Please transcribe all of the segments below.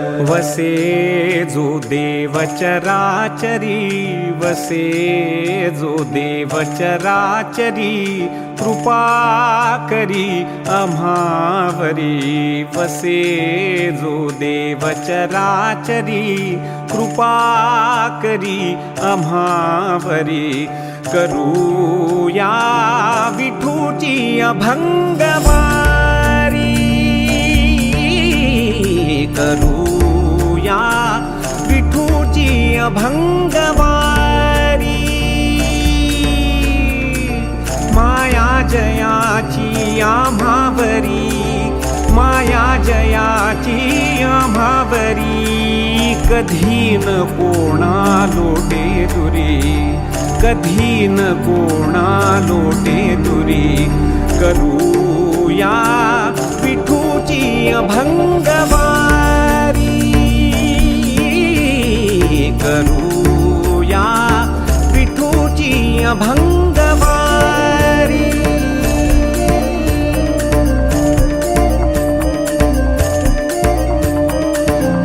वसे जो देव चराचरी, वसे जो देव चराचरी, कृपा करी आम्हावरी. वसे जो देव चराचरी, कृपा करी आम्हावरी. करूया विठूची अभंगवारी, करूया विठूची अभंगवारी. माया जयाची आम्हावरी, माया जयाची आम्हावरी. कधी न कोणा लोटे दुरी, कधी न कोणा लोटे दुरी. करूया विठूची अभंगवारी, करूया विठूची अभंगवारी.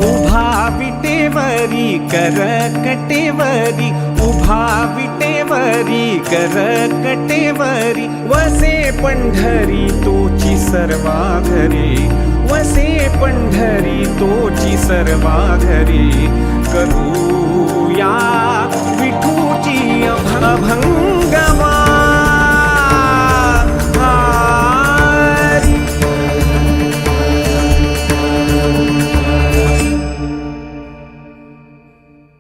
उभा विटेवरी करकटेवरी, उभा विटेवरी करकटेवरी. वसे पंढरी तोची सर्वा घरी, वसे पंढरी तोची सर्वा घरी. करूया विठूची